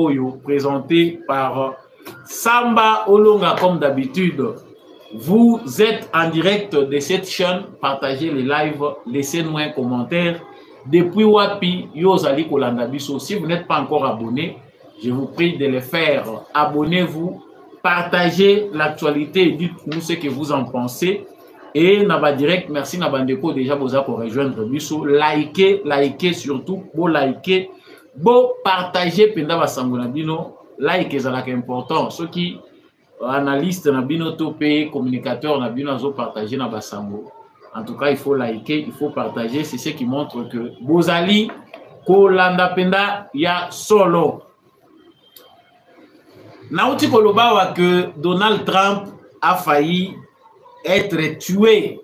Oyo, présenté par Samba Olonga comme d'habitude. Vous êtes en direct de cette chaîne, partagez les lives, laissez-nous un commentaire. Depuis Wapi, Yozali Kolanda Biso. Si vous n'êtes pas encore abonné, je vous prie de le faire. Abonnez-vous, partagez l'actualité et dites-nous ce que vous en pensez. Et Naba Direct, merci Nabandeko déjà vous pour rejoindre Biso. Likez surtout, beau liker, beau partager Penda Basango Nabino. Like est important. Ceux qui analystes Nabino topé, communicateurs Nabino ont partagé Nabasango. En tout cas, il faut liker, il faut partager. C'est ce qui montre que Bozali, Kolanda Penda, ya solo. Nauti Kolobawa que Donald Trump a failli être tué.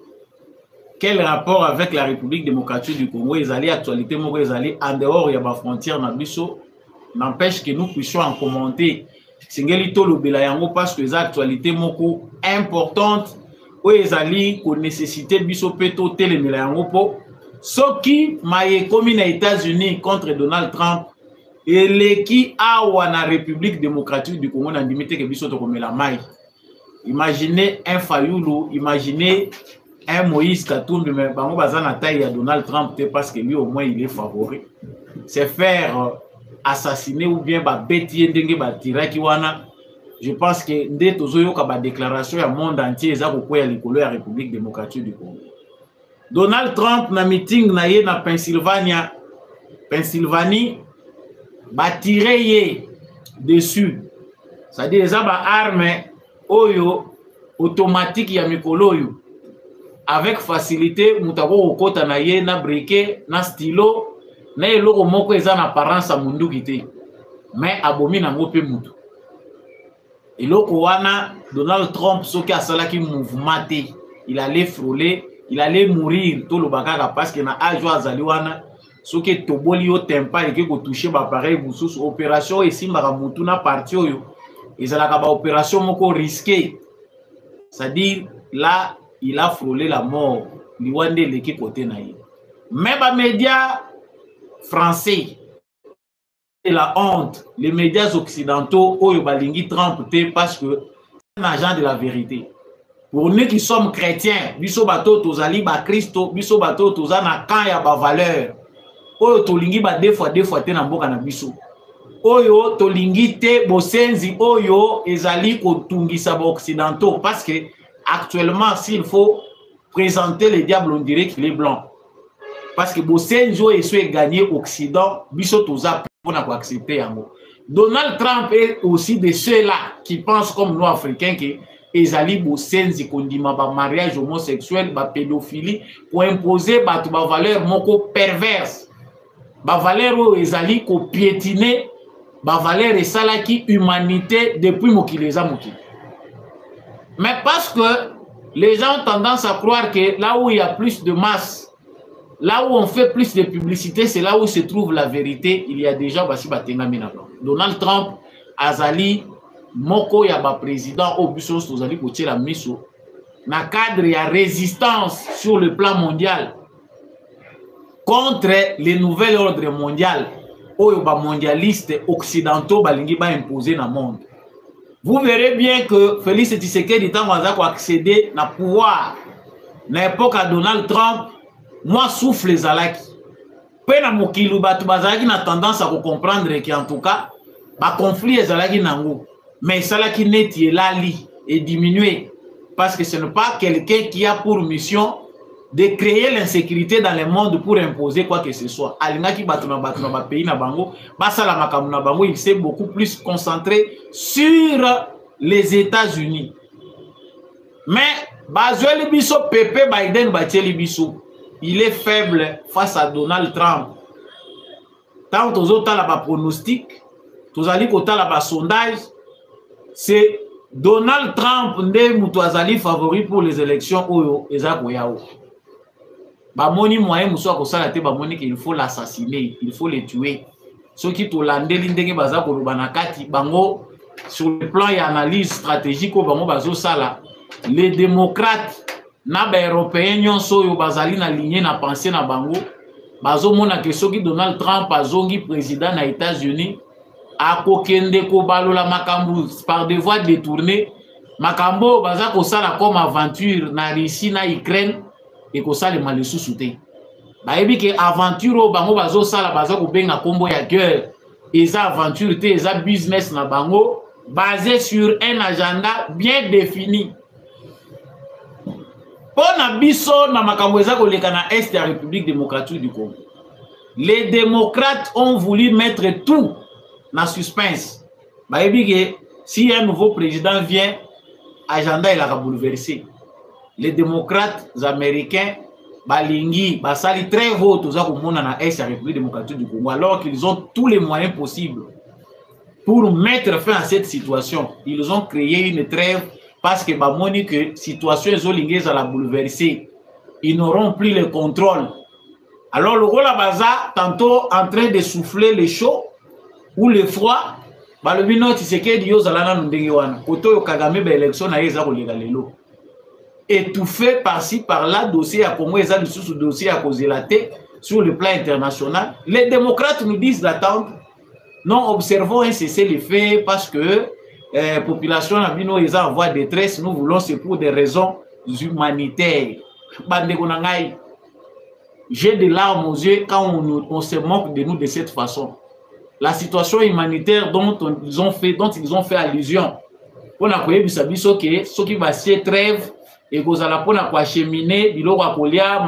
Quel rapport avec la République démocratique du Congo? Ils allaient actualité, ils allaient en dehors, il y a des frontières Nabiso. N'empêche que nous puissions en commenter. Singelito Lobelayango parce que les actualités moko importantes. Oui, ils allaient qu'on nécessité biso peto télémelayango po. Ce qui m'a commis aux États-Unis contre Donald Trump et les qui a ou la République démocratique du Congo n'a limité que biso to comme la maille. Imaginez un Fayoulou, imaginez un Moïse Katumbi, mais bango bazana taille à Donald Trump parce que lui au moins il est favori. C'est faire assassiner ou bien bêtier ndenge batira ki wana. Je pense que dès tozoyo ka ba déclaration ya monde entier za ko ya likolo ya République démocratique du Congo. Donald Trump na meeting na ye na Pennsylvanie batiré ye dessus. C'est-à-dire les armes oyo automatique ya mikolo yo avec facilité mutako okota na ye na briquet na stylo na eloko moko eza na apparence ya munduki te mais abomi na ngope mutu eloko wana Donald Trump soki asalaki mouvement te il allait frôler, il allait mourir tout le bakaka parce que na ajo azali wana soki toboli yo tempa eke ko toucher ba pareil bususu opération esimbaka mutu na parti oyo ezalaka ba opération moko risquée. C'est-à-dire là il a frôlé la mort liwande leki côté na ye. Mais ba médias français et la honte, les médias occidentaux oyo balingi Trump te parce que c'est un agent de la vérité. Pour nous qui sommes chrétiens, biso bato tozali ba Christo, biso bato tozana kan ya ba valeur. Oyo tolingi ba deux fois te na mboka na biso. Oyo tolingi te bosenzi oyo ezali kotungisa ba occidentaux parce que actuellement s'il faut présenter le diable on dirait qu'il est blanc. Parce que bosenzi oyo est gagné occident biso toza pour accepter yango. Donald Trump est aussi de ceux-là qui pensent comme nous africains que ezali bosenzi kondima ba mariage homosexuel, ba pédophilie pour imposer ba valeur moko perverse. Ba valeur oyo ezali ko piétiner ba valeur et salaki humanité depuis mokileza mokili. Mais parce que les gens ont tendance à croire que là où il y a plus de masse, là où on fait plus de publicité, c'est là où se trouve la vérité. Il y a déjà basi batenga minaba. Donald Trump azali moko ya ba président au bisos tozali ko tiela miso na cadre ya résistance sur le plan mondial contre les nouveaux ordres mondiaux. Oyo ba mondialistes occidentaux balingi ba imposer na monde. Vous verrez bien que Félix Tshisekedi tant waza ko accéder na pouvoir na époque à Donald Trump moi souffle les alaki. Pe na mokilu batu bazaki na tendance à comprendre que en tout cas ba conflit les alaki nango mais salaki neti elali et diminuer parce que ce n'est pas quelqu'un qui a pour mission de créer l'insécurité dans le monde pour imposer quoi que ce soit. Alingaki batuna ba pays na bango, basala makamu na bango, il s'est beaucoup plus concentré sur les États-Unis. Mais bazweli biso Pepe Biden batieli biso, il est faible face à Donald Trump. Tant tozota la ba pronostic, tozali kota la ba sondage, c'est Donald Trump nde mutu azali favori pour les élections oyo ezako yao. Bamoni moyen muso akosala te bamoni qu'il faut l'assassiner, il faut le tuer. Ceux qui tolandeli ndenge baza ko lobana kati bango sur le plan et analyse stratégique au bango bazo sala. Les démocrates na ba européens nyonso yo bazali na lignée na pensée na bango bazo mona que soki Donald Trump azongi président na États-Unis à kokende ko balola makambo par des voies détournées makambo baza ko sala comme aventure na Russie na Ukraine et ko sala malesu souté ba yebi ke aventure bango bazo sala baza ko benga kombo ya guerre eza aventure te eza business na bango basé sur un agenda bien défini. Pona biso na makambo eza ko leka na est ya République démocratique du Congo. Les démocrates ont voulu mettre tout dans suspense. Bah, si un nouveau président vient, l'agenda il a bouleversé. Les démocrates américains, balingi, basali très haut, tout ça comme on a est la République démocratique du Congo, alors qu'ils ont tous les moyens possibles pour mettre fin à cette situation. Ils ont créé une trêve parce que bah que situation zolingues à la bouleverser. Ils n'auront plus le contrôle. Alors le rôle à Baza, tantôt en train de souffler le chaud ou le froid, bah le bino Tshisekedi yo zalana ndenge wana. Koto yo Kagame ba élection na yeza kolega lelo. Étouffé par-ci par-là dossier à Congo eza sous dossier à cause de la tête sur le plan international. Les démocrates nous disent d'attendre. Non, observons un cessez-le-feu parce que population na bino eza en voie de détresse, nous voulons c'est pour des raisons humanitaires. Bande konangai. J'ai des larmes aux yeux quand on se moque de nous de cette façon. La situation humanitaire dont ils ont fait allusion. On a créé bisabiso que ceux qui va se trêve et que la pona kwa cheminer biloko akolia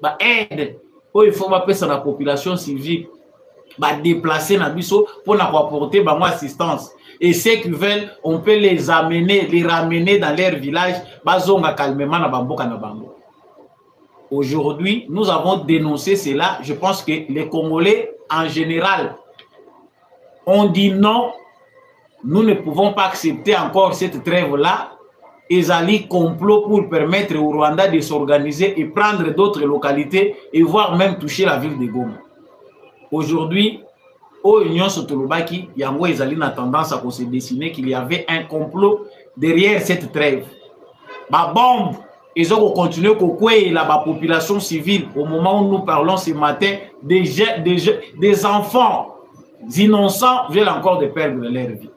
ba aide. Il faut pas passer la population civile ba déplacer na biso pour apporter ba assistance. Et ceux qui veulent, on peut les amener, les ramener dans leur village, bazonga calmement na bamboka na bango. Aujourd'hui, nous avons dénoncé cela. Je pense que les Congolais, en général, ont dit non. Nous ne pouvons pas accepter encore cette trêve-là. Ils allaient complot pour permettre au Rwanda de s'organiser et prendre d'autres localités et voire même toucher la ville de Goma. Aujourd'hui, au Union Sotolobaki, Yango Ezali a tendance à se dessiner qu'il y avait un complot derrière cette trêve. Ma bombe! Ils ont continué à la population civile. Au moment où nous parlons ce matin, des enfants innocents viennent encore de perdre leur vie.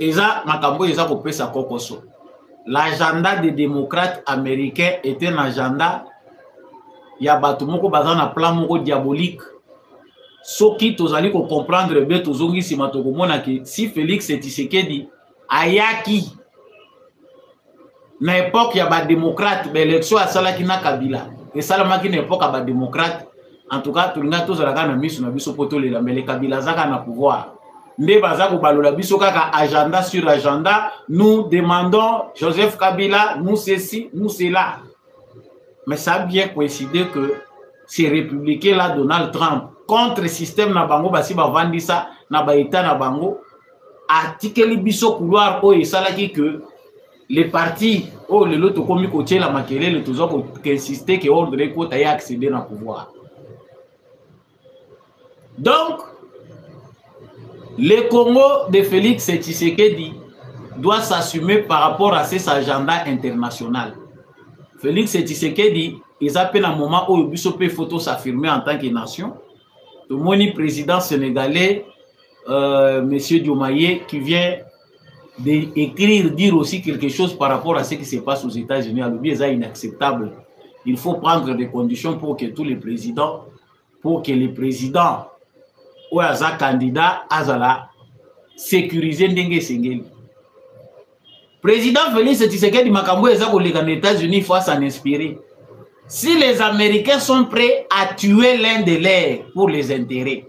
Et ça, l'agenda des démocrates américains est un agenda, il y a un plan diabolique. Ce qui tozali ko comprendre bien tozongi si matokomona que si Félix Tshisekedi ayaki na époque il y a ba démocrate ba élection à salaki na Kabila et salamaki na époque ba démocrate en tout cas tulinga tozalaka na misu na biso poto lela mais Kabila zaka na pouvoir nde baza ko balola biso kaka agenda sur agenda. Nous demandons Joseph Kabila, nous ceci, nous cela, mais ça a bien coïncidé que ces républicains là, Donald Trump contre le système na bango basi ba vandisa na ba état na bango article biso couloir o esalaki que les partis oh le loto komi ko tchela makele le tozo ko insister que ordre ko ta accéder na pouvoir. Donc le Congo de Félix Tshisekedi doit s'assumer par rapport à ces agendas internationaux. Félix Tshisekedi ils appellent un moment où biso peut photo s'affirmer en tant que nation. Le moni président sénégalais, Monsieur Diomaye, qui vient d'écrire, dire aussi quelque chose par rapport à ce qui se passe aux États-Unis. Alors, c'est inacceptable. Il faut prendre des conditions pour que tous les présidents, ou à candidat, à sécuriser Ndenge Sengeli. Président Félix Tshisekedi Makambo est aux États-Unis, il faut s'en inspirer. Si les Américains sont prêts à tuer l'un de leurs pour les intérêts,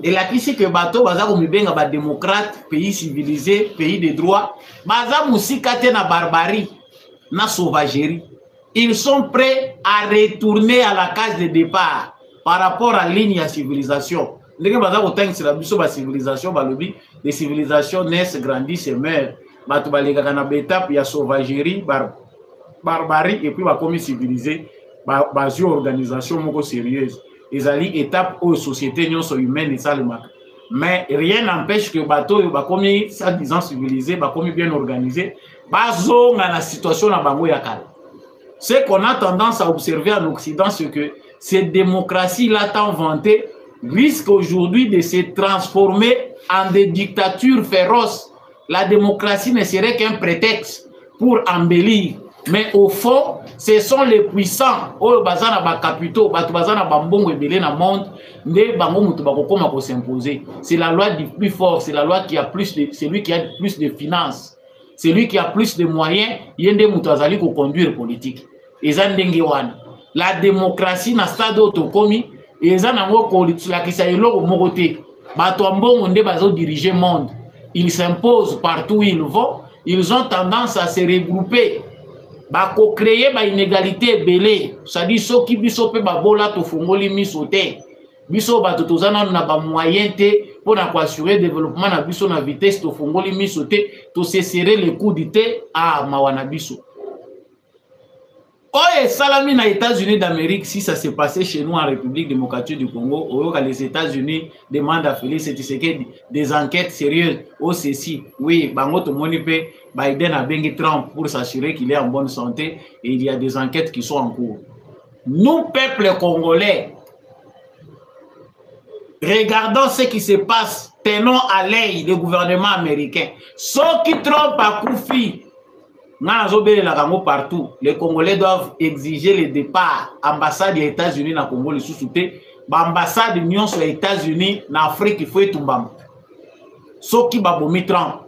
et là, qui c'est que bateau, baza comme bien un démocrate, pays civilisé, pays de droit, baza musikate na barbarie, na sauvagerie. Ils sont prêts à retourner à la case de départ par rapport à la ligne à civilisation. Les civilisation, les civilisations naissent, grandissent et meurent. Bato balega na beta, puis il y a sauvagerie, barbarie et puis comme civilisé, une organisation sérieuse. Ils allaient étape aux sociétés humaines et ça le marque. Mais rien n'empêche que bateau comme ça disant civilisé, comme bien organisé, dans la situation na bango yakal. Ce qu'on a tendance à observer en Occident, c'est que ces démocraties là tant vantées risquent aujourd'hui de se transformer en des dictatures féroces. La démocratie ne serait qu'un prétexte pour embellir. Mais au fond, ce sont les puissants, au bazana ba capitaux, bazana bambongo ebele na monde, ne bango mutu bakokoma ko s'imposer. C'est la loi du plus fort, c'est la loi qui a plus de, celui qui a plus de finances, celui qui a plus de moyens, yende mutu azali ko conduire politique. Eza ndenge wana. La démocratie na stade otokomi, eza nango ko lakisa eloko moko te. Bato mbongo nde bazo diriger monde. Ils s'imposent partout où ils vont, ils ont tendance à se regrouper. Bako créer ba inégalité belé, c'est-à-dire ceux qui biso pe babola to fongoli miso te. Biso bato tozana na ba moyen te pour assurer développement na biso na vitesse to fongoli miso te, to se serrer les coudes te à mawana biso. Oh, salami na États-Unis d'Amérique, si ça s'est passé chez nous en République démocratique du Congo, les États-Unis demandent à Félix Tshisekedi des enquêtes sérieuses au ceci. Oui, bango to monipe Biden a bengi Trump pour s'assurer qu'il est en bonne santé et il y a des enquêtes qui sont en cours. Nous, peuple congolais, regardons ce qui se passe, tenons à l'œil le gouvernement américain. Ceux qui Trump a Koufi, partout, les Congolais doivent exiger le départ. Ambassade des États-Unis dans le Congo, les sous-soutés, ambassade de l'Union sur les États-Unis, en Afrique, il faut être tombant. Ceux qui babomi Trump.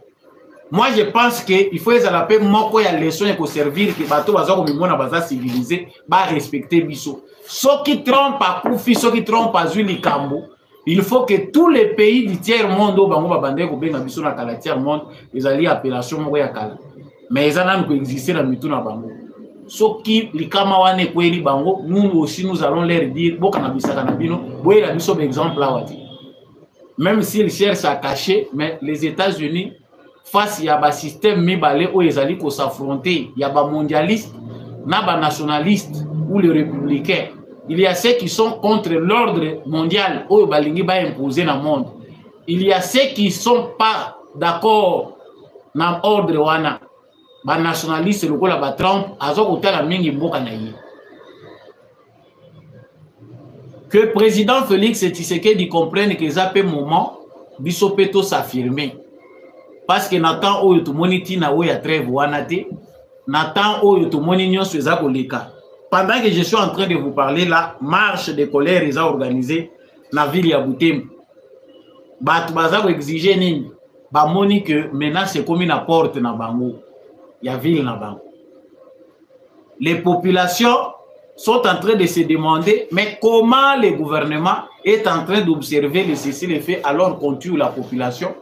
Moi, je pense qu'il faut les appeler moko ya leçon et qu'on servir que bateau baza comme mona baza civilisé, ba respecter biso. Ceux qui Trump a Koufi, ceux qui Trump a Zuli Kambo, il faut que tous les pays du tiers monde au bango babande ko benga biso na kala tiers monde, les alliés appellation moko ya kala. Mais ils ont existé dans le na bango. Ce qui les kamawane kweli bango, nous aussi nous allons leur dire boka na bisaka na bino, boye la biso exemple là wati. Même s'ils cherchent à cacher, mais les États-Unis face à un système mibale où ils allaient s'affronter, il y a des mondialistes, des nationalistes ou les républicains. Il y a ceux qui sont contre l'ordre mondial où ils vont imposer dans le monde. Il y a ceux qui ne sont pas d'accord dans l'ordre wana. Les nationalistes, le la Trump, que le président Félix Tshisekedi comprenne que ça peut moment, Bissopeto s'affirmer. Parce que Nathan Oyo to moniti na oya trêve wanate, Nathan Oyo to moni sur za koleka. Pendant que je suis en train de vous parler, la marche de colère est organisée dans la ville de Butembo. Bat baza ko exiger nini? Ba moni que maintenant c'est comme une porte na bango. Il y a ville là-bas. Les populations sont en train de se demander mais comment le gouvernement est en train d'observer le cessez-le-feu alors qu'on tue la population,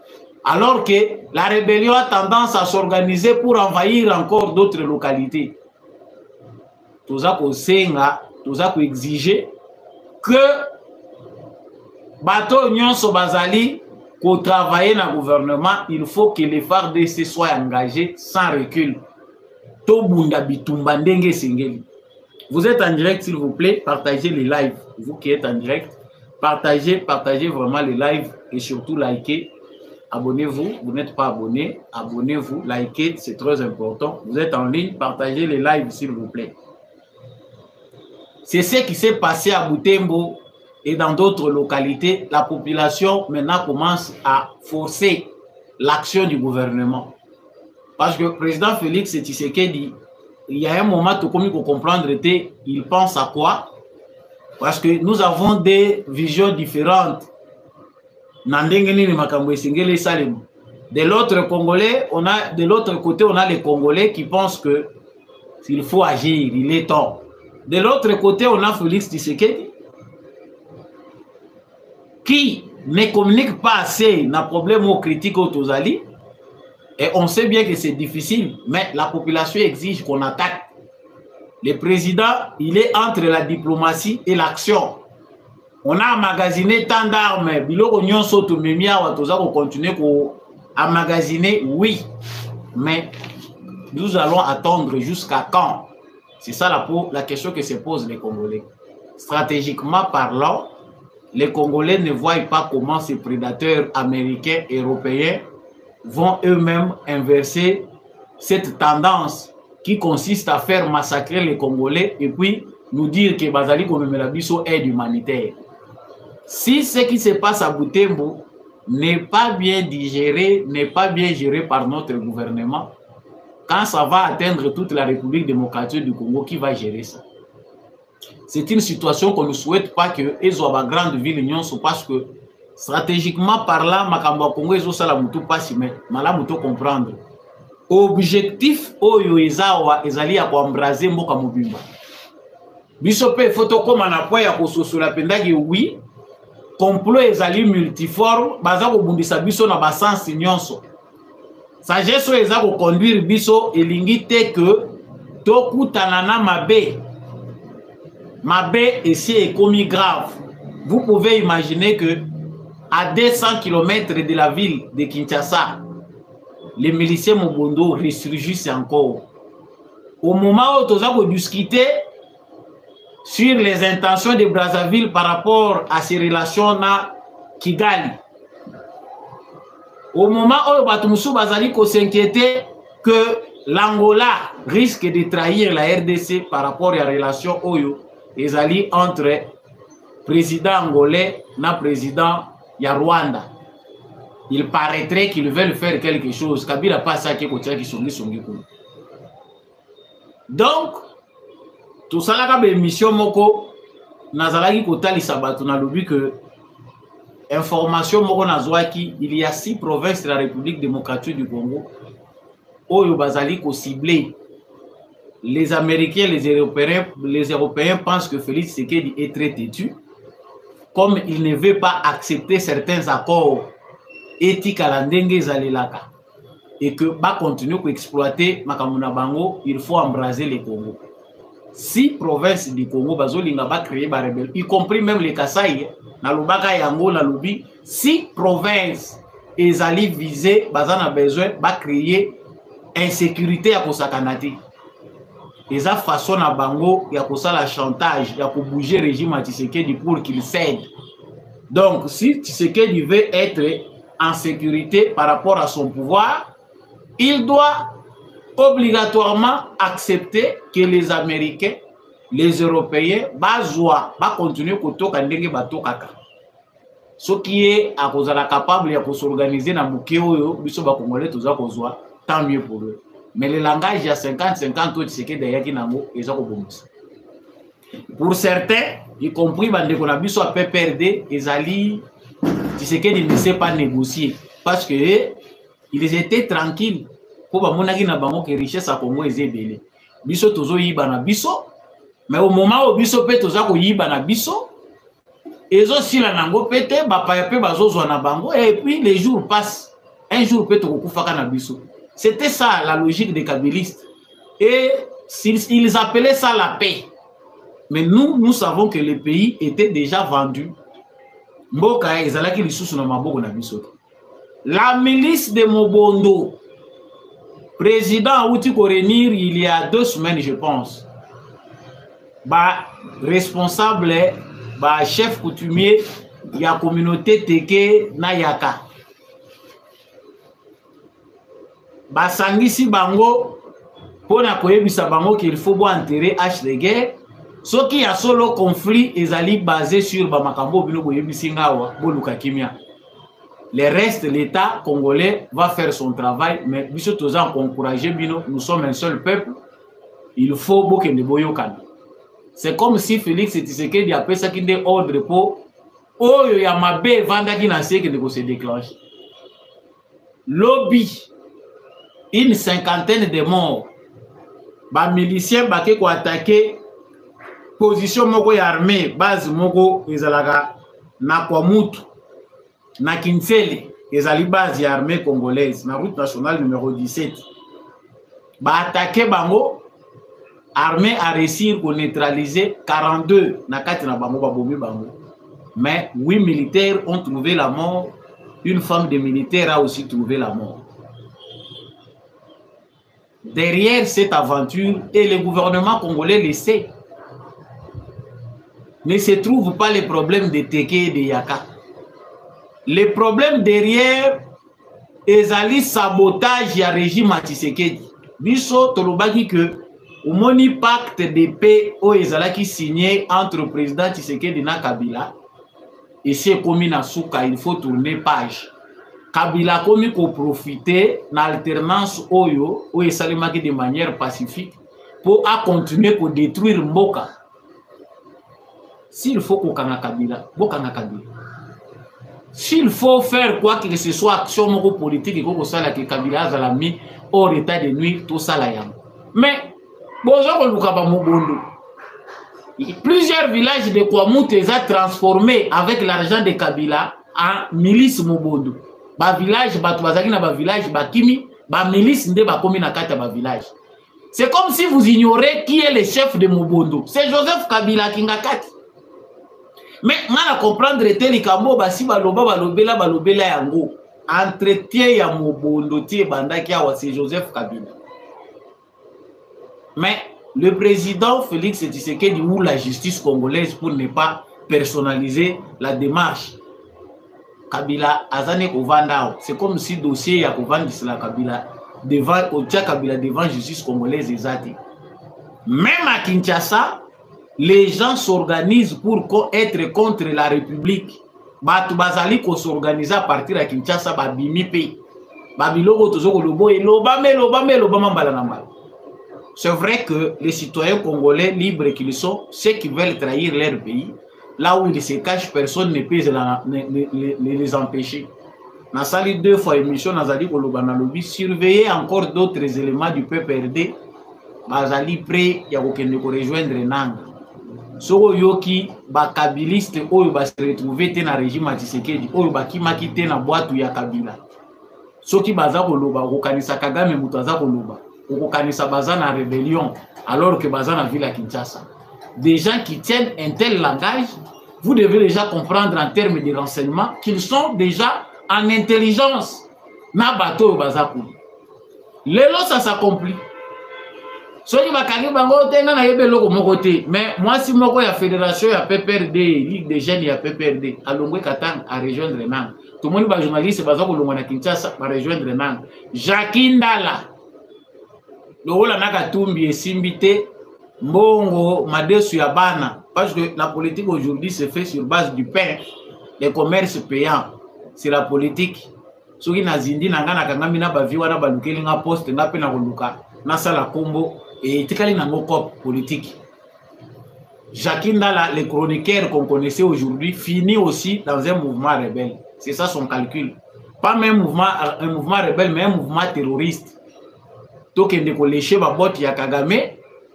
alors que la rébellion a tendance à s'organiser pour envahir encore d'autres localités. Tout ça qu'on senga, tout ça qu'on exige que bateau Union Sobazali pour travailler dans le gouvernement, il faut que les FARDC soient engagés sans recul. Vous êtes en direct, s'il vous plaît, partagez les lives. Vous qui êtes en direct, partagez vraiment les lives et surtout likez. Abonnez-vous, vous n'êtes pas abonné, abonnez-vous, likez, c'est très important. Vous êtes en ligne, partagez les lives, s'il vous plaît. C'est ce qui s'est passé à Butembo et dans d'autres localités. La population maintenant commence à forcer l'action du gouvernement. Parce que le président Félix Tshisekedi, il y a un moment tout comme il faut comprendre, il pense à quoi? Parce que nous avons des visions différentes. De l'autre Congolais, de l'autre côté, on a les Congolais qui pensent que s'il faut agir, il est temps. De l'autre côté, on a Félix Tshisekedi qui ne communique pas assez dans le problème aux critiques aux Tozali. Et on sait bien que c'est difficile, mais la population exige qu'on attaque. Le président, il est entre la diplomatie et l'action. On a emmagasiné tant d'armes, on continue à emmagasiner, oui, mais nous allons attendre jusqu'à quand? C'est ça la question que se posent les Congolais. Stratégiquement parlant, les Congolais ne voient pas comment ces prédateurs américains et européens vont eux-mêmes inverser cette tendance qui consiste à faire massacrer les Congolais et puis nous dire que Bazali Komemelabiso aide humanitaire. Si ce qui se passe à Butembo n'est pas bien digéré, n'est pas bien géré par notre gouvernement, quand ça va atteindre toute la République démocratique du Congo, qui va gérer ça? C'est une situation qu'on ne souhaite pas que les grandes villes nyonso, parce que stratégiquement parlant, makambo Congo ezo sala mutu pasi mais mala mutu comprendre. Objectif oyo ezawa ezali ya koambraser mboka mobimba. Biso pe photo koma na po ya kososola pendaki oui, complot ezali multiforme, baza kobundisa biso na basansi nyonso. Sagesse oyo eza koconduire biso elingi te que tokutana na mabe. Mabe ici est commis grave. Vous pouvez imaginer que à 200 km de la ville de Kinshasa, les miliciens Mobondo ressurgissent encore. Au moment où nous avons discuté sur les intentions de Brazzaville par rapport à ses relations à Kigali, au moment où Batumsou Bazali s'inquiétait que l'Angola risque de trahir la RDC par rapport à la relation Oyo, les alliés entre président angolais et président ya Rwanda. Il paraîtrait qu'ils veulent faire quelque chose. Kabila pas ça qui est. Donc, tout ça là comme émission moko nazalaki kotali sabatu na lobi que information moko nazwaki, il y a 6 provinces de la République démocratique du Congo oyo bazali ko cibler. Les Américains, les Européens pensent que Félix Tshisekedi est très têtu, comme il ne veut pas accepter certains accords éthiques à l'Andenge Zalelaka, et que va continuer à exploiter Makamuna Bango, il faut embraser les Congo. 6 provinces du Congo, Bazolinga va créer des rebelles, y compris même les Kasaï, Nalubaka Yango, Nalubi, 6 provinces, et Zali visé, Bazana besoin, va créer insécurité à Kosakanati. Et ça façon à Bango, il y a pour ça la chantage, il y a pour bouger le régime à Tshisekedi pour qu'il cède. Donc, si Tshisekedi veut être en sécurité par rapport à son pouvoir, il doit obligatoirement accepter que les Américains, les Européens, va continuer à ndenge batokaka. Ce qui est à cause de la capable de s'organiser dans le Mukeo, biso ba Congolais toza kozwa, tant mieux pour eux. Mais le langage, il y a 50-50 c'est que derrière Kinango, ils ont commencé. Pour certains, y compris Bandeko Nabiso à PPRD, ils ne sait pas négocier. Parce que ils étaient tranquilles. Pour que la richesse à Congo est belé. Biso tozo yiba na biso. Mais au moment où biso pe toza ko yiba na biso, ils ont si la nango pete, bapaya pe bazo zo na bango. Et puis les jours passent. Un jour pe to kufaka na biso. C'était ça la logique des kabylistes. Et ils appelaient ça la paix. Mais nous savons que le pays était déjà vendu. La milice de Mobondo, président Outi Korenir, il y a 2 semaines, je pense, responsable, chef coutumier, il y a communauté Teke Nayaka. Basangisi bango pona koyebisa bango qu'il faut enterrer H de guerre. Ce qui a solo conflit ezali basé sur bamakambo bino boyebisi ngawa boluka kimia. Le reste, l'État congolais va faire son travail, mais biso toza encourager bino, nous sommes un seul peuple. Il faut bokende boyokan. C'est comme si Félix Tshisekedi a fait ça qui est ordre pour oyo ya mabe vanda ki na seke de se déclencher. Lobby une 50aine de morts. Ba miliciens bake ko attaquer position moko ya armée, base moko ezalaka na Kwamutu, na Kinsele, ezali base ya armée congolaise, na route nationale numéro 17. Ba attaquer bango, armée a réussi à neutraliser 42 na kati na bango babomi bango. Mais 8 militaires ont trouvé la mort, une femme de militaire a aussi trouvé la mort. Derrière cette aventure, et le gouvernement congolais le sait, ne se trouve pas les problèmes de Teke et de Yaka. Les problèmes derrière, ezali sabotage ya régime à Tshisekedi. Biso tolobaki que au moni pacte de paix o ezalaki signé entre le président Tshisekedi na Kabila, essayer comme na souka, il faut tourner page. Kabila komi ko profiter na alternance oyo ou esalemaki de manière pacifique pour à continuer pour détruire mboka. S'il faut kokanga Kabila, bokanga Kabila. S'il faut faire quoi que ce soit action moko politique ko sala que Kabila azala mis hors état de nuire tout ça là yango. Mais bozo ko luka ba mobondo. Plusieurs villages de Kwamouth ont transformé avec l'argent de Kabila en milice mobondo. Ba village ba tubazaki na ba village ba kimi ba milice nde ba komi na kata ba village. C'est comme si vous ignorez qui est le chef de Mobondo. C'est Joseph Kabila Kingakati. Mais on a comprendre tel kambo basi balobela yango. Entretien ya Mobondo tie bandaki awa c'est Joseph Kabila. Mais le président Félix Tshisekedi ou la justice congolaise pour ne pas personnaliser la démarche. Kabila azane kovanda, c'est comme si dossier ya kovandisa la Kabila devant Kabila devant justice congolaise ezati. Même à Kinshasa, les gens s'organisent pour être contre la République. Batu bazali ko s'organiser à partir de Kinshasa ba bimi pe. Babiloko tozoko lobo eloba mambala nambala. C'est vrai que les citoyens congolais libres qu'ils sont, ceux qui veulent trahir leur pays, là où ils se cachent, personne ne peut les empêcher. Dans sali 2 fois émission, Nazali Kolobana Lobby, surveiller encore d'autres éléments du PPRD, Bazali prêt, il y a aucun de rejoindre Nang. Soro Yoki, Bakabiliste, Oyo va se retrouver dans le régime Tshisekedi, Oyo Bakima qui na boîte ou ya Kabila. Soki Baza Koloba, Okanisa Kagame Mutaza Koloba, Okanisa Baza na rébellion, alors que Baza na ville à Kinshasa. Des gens qui tiennent un tel langage, vous devez déjà comprendre en termes de renseignement qu'ils sont déjà en intelligence. Na bateau Bazakou. Lelo ça s'accomplit. Soki bakaki bango tenga na yebe loko mokote. Mais moi si moko ya fédération ya PPRD, Ligue des jeunes ya PPRD, alongwe katang à rejoindre Nang. Tout le monde ba journaliste bazako longo na Kinshasa ba rejoindre Nang. Jacques Ndala. Lokola naka tumbi esimbité mbongo madesu ya bana parce que la politique aujourd'hui se fait sur base du pain, les commerces payants. C'est la politique. Soki na zindi na ngana kangami na bavi wana balukeli nga poste nga pe na koluka na sala kombo et tikali na ngoko politique. Jacques Ndala, le chroniqueur qu'on connaissait aujourd'hui, finit aussi dans un mouvement rebelle. C'est ça son calcul. Pas même un mouvement rebelle, mais un mouvement terroriste. Donc il ne lécher ma botte ya Kagame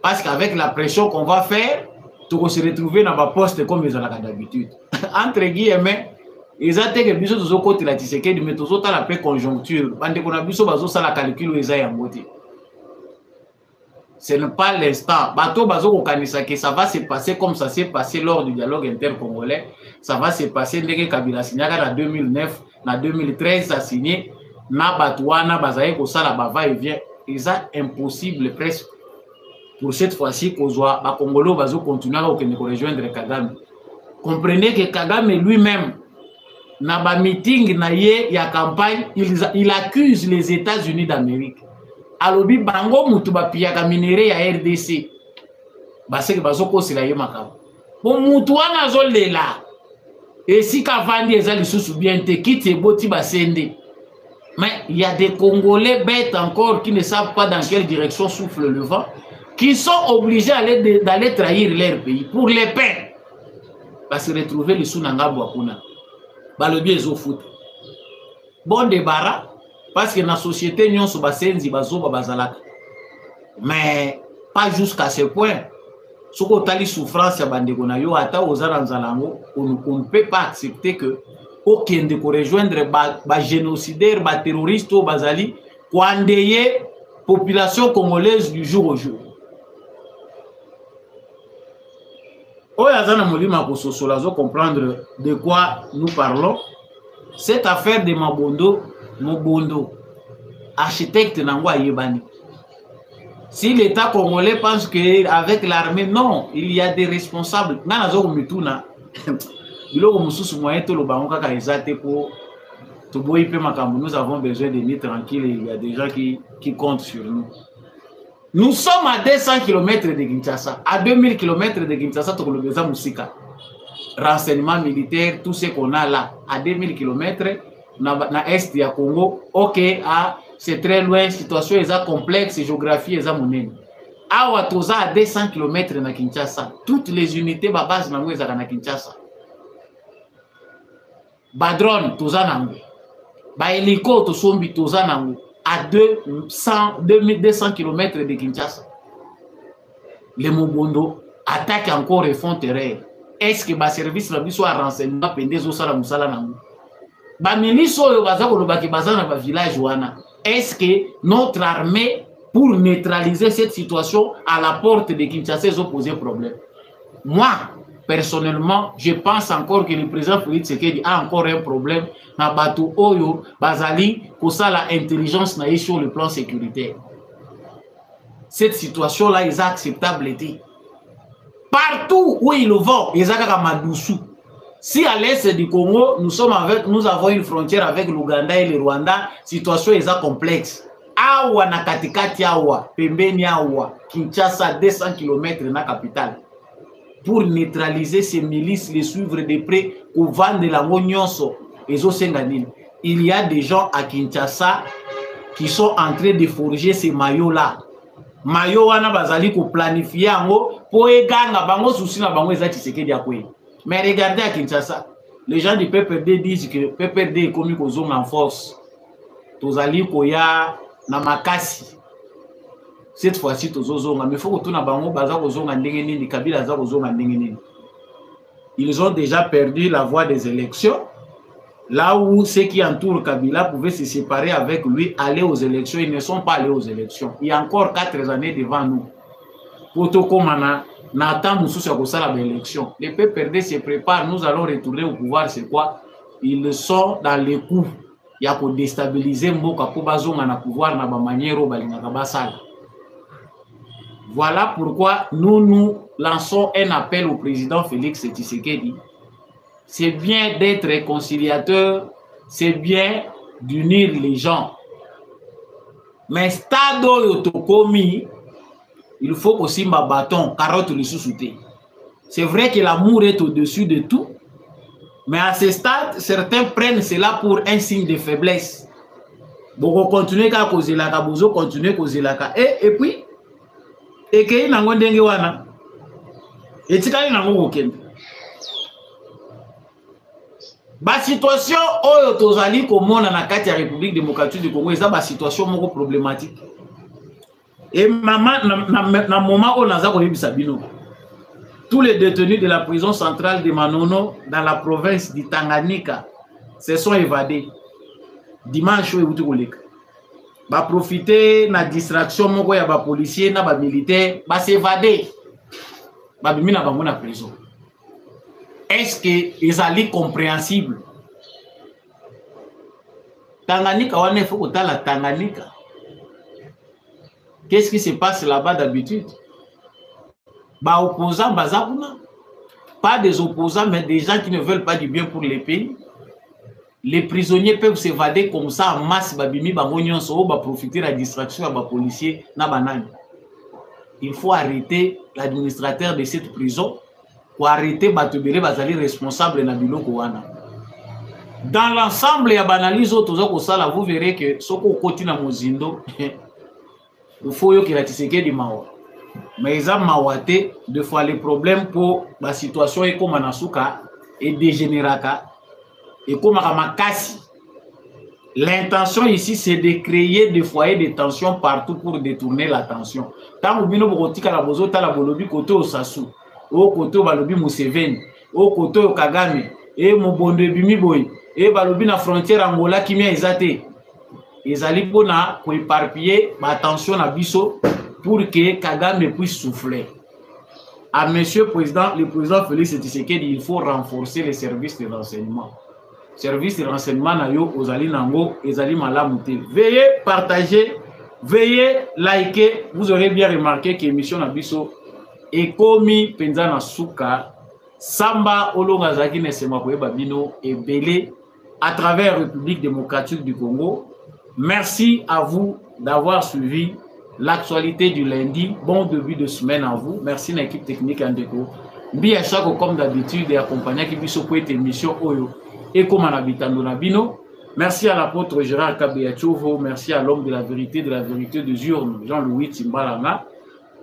parce qu'avec la pression qu'on va faire, tu vas se retrouver dans ma poste comme ils ont d'habitude. Entre guillemets, ils ont été que biso tozo côté la Tshisekedi mais tozo ta la paix conjoncture. Bande qu'on a biso bazo ça la calcul ils ont monté. Ce n'est pas l'instant. Bato bazo ko kanisa que ça va se passer comme ça s'est passé lors du dialogue intercongolais. Ça va se passer dès que Kabila signaka en 2009, en 2013 ça signé na batouana bazaye ko ça la bava et vient. C'est impossible presque pour cette fois-ci qu'aux Congolais bazo continuer à rejoindre Kagame. Comprenez que Kagame lui-même na ba meeting na ye ya campagne, il accuse les États-Unis d'Amérique. Alobi bango mutu ba piyaka minéré ya RDC. Parce que bazo ko sila ye makabo. Bon mutu wana zo lela. Et si kavandi ezali susu bien te kite boti basende. Mais il y a des Congolais bêtes encore qui ne savent pas dans quelle direction souffle le vent, qui sont obligés d'aller trahir leur pays pour les pains. Parce que retrouver les sous-nanga Boakuna. Le bien au foot. Bon débarras, parce que dans la société, nous sommes bazalak. Mais pas jusqu'à ce point. Si on a souffrance, on ne peut pas accepter que aucun de rejoindre les génocidaires, les terroristes, les bazali, quand la population congolaise du jour au jour. Comprendre de quoi nous parlons. Cette affaire de Mobondo, architecte Nangwa Yebani. Si l'État congolais pense qu'avec l'armée, non, il y a des responsables. Nous avons besoin de nuits tranquilles et il y a des gens qui comptent sur nous. Nous sommes à 200 km de Kinshasa, à 2000 km de Kinshasa, renseignement militaire, tout ce qu'on a là, à 2000 km, dans l'Est du Congo, ok, c'est très loin, situation est complexe, géographie est monnaie. Awa toza à 200 km na Kinshasa, toutes les unités ba base nango ezaka na Kinshasa. Ba drone toza nango. Ba hélico to sombi toza nango à 200 km de Kinshasa. Les Mobondo attaquent encore et font terrain. Est-ce que ba service la biso a renseignement pendez au sala musala nango? Ba milice oyo baza ko lobaki baza na ba village wana. Est-ce que notre armée pour neutraliser cette situation à la porte de Kinshasa, ils ont posé problème? Moi, personnellement, je pense encore que le président Félix Tshisekedi a encore un problème dans Bato Oyo, Bazali, pour ça la intelligence n'a sur le plan sécuritaire. Cette situation-là, est acceptable. Partout où ils le vont, ils ont Madoussou. Si à l'est du Congo, nous avons une frontière avec l'Ouganda et le Rwanda, situation est complexe. Awa na katikati awa, pembeni awa, Kinshasa 200 km na capitale. Pour neutraliser ces milices, les suivre de près, pour vendre la monionso et Zosenganine. Il y a des gens à Kinshasa qui sont en train de forger ces maillots-là. Maillots wana bazali ko planifier ango pour eganga bango souci na bango ezati Tshisekedi akwe. Mais regardez à Kinshasa, les gens du PPRD disent que PPRD est commis aux hommes en force. Tozali koya na makasi. Cette fois-ci tozozonga, mais faut que tout na bango baza kozonga ndenge nini, Kabila za kozonga ndenge nini. Ils ont déjà perdu la voie des élections. Là où ceux qui entourent Kabila pouvaient se séparer avec lui, aller aux élections, ils ne sont pas allés aux élections. Il y a encore 4 années devant nous. Pour tout comme Nathan Moussou à l'élection. Les PPRD se préparent, nous allons retourner au pouvoir, c'est quoi? Ils sont dans les coups. Il y a pour déstabiliser Mboka pour bazonga na pouvoir na ba maniero balingaka basala. Voilà pourquoi nous lançons un appel au président Félix Tshisekedi. C'est bien d'être réconciliateur, c'est bien d'unir les gens. Mais stade yotokomi, il faut aussi ma bâton, carotte le sous-souté. C'est vrai que l'amour est au-dessus de tout, mais à ce stade, certains prennent cela pour un signe de faiblesse. Bon, continuer à causer la cabozo, continuer à causer la ca. Et puis, et que y nango ndenge wana, et tikali nango okende. Ba situation oyo tozali komona na kati ya République démocratique du Congo, eza ba situation moko problématique. Et maman na moment où naza ko yebisa bino, tous les détenus de la prison centrale de Manono dans la province du Tanganyika se sont évadés dimanche où ils ont ba profiter na distraction moko ya ba policier na ba militaire ba s'évader ba bimi na bango na prison. Est-ce que ils allaient compréhensible? Tanganyika wane faut que la Tanganyika. Qu'est-ce qui se passe là-bas d'habitude? Bah opposants bazabuna, pas des opposants mais des gens qui ne veulent pas du bien pour les pays. Les prisonniers peuvent s'évader comme ça en masse, babimi bangonyon so ba profiter de la distraction à ba policier na banane. Il faut arrêter l'administrateur de cette prison. Pour arrêter Batubele bazali responsable na biloko wana. Dans l'ensemble ya banalise autozo ko sala, vous verrez que soko koti na mozindo il faut que la Tshisekedi mawa. Mais ils ont mawate de fois les problèmes pour la situation et comme anasuka et dégénéraka et comme makasi. L'intention ici c'est de créer des foyers de tension partout pour détourner l'attention. Tant que bino botika la bozo ta la bolobi koto osasu. Au côté balobi Museveni, au côté Kagame, et Mobondo bimi boy, et balobi na frontière Angola qui m'a exaté. Ils allaient pour éparpiller, attention à biso pour que Kagame puisse souffler. À Monsieur le président Félix Tshisekedi, il faut renforcer les services de renseignement. Services de renseignement nayo ozali nango, ezali malamute. Veuillez partager, veuillez liker. Vous aurez bien remarqué que l'émission Nabiso et komi penza na suka samba olonga zaki nesema koyeba bino et belé à travers la République démocratique du Congo. Merci à vous d'avoir suivi l'actualité du lundi. Bon début de semaine à vous. Merci à l'équipe technique Andeko. Bien chaque comme d'habitude et accompagné qui puisse pour cette émission Oyo et comme en habitant de Nabino. Merci à l'apôtre Gérard Kabeyachovo, merci à l'homme de la vérité des urnes, Jean-Louis Timbalanga.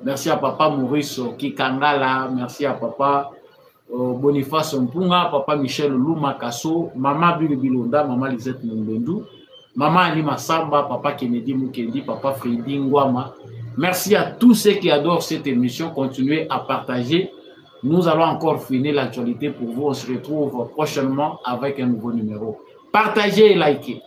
Merci à papa Maurice Kikangala, merci à papa Boniface Mpunga, papa Michel Luma Kasso, maman Billy Bilonda, maman Lisette Mbendou, maman Anima Samba, papa Kennedy Mukendi, papa Freddy Ngwama. Merci à tous ceux qui adorent cette émission. Continuez à partager. Nous allons encore finir l'actualité pour vous. On se retrouve prochainement avec un nouveau numéro. Partagez et likez.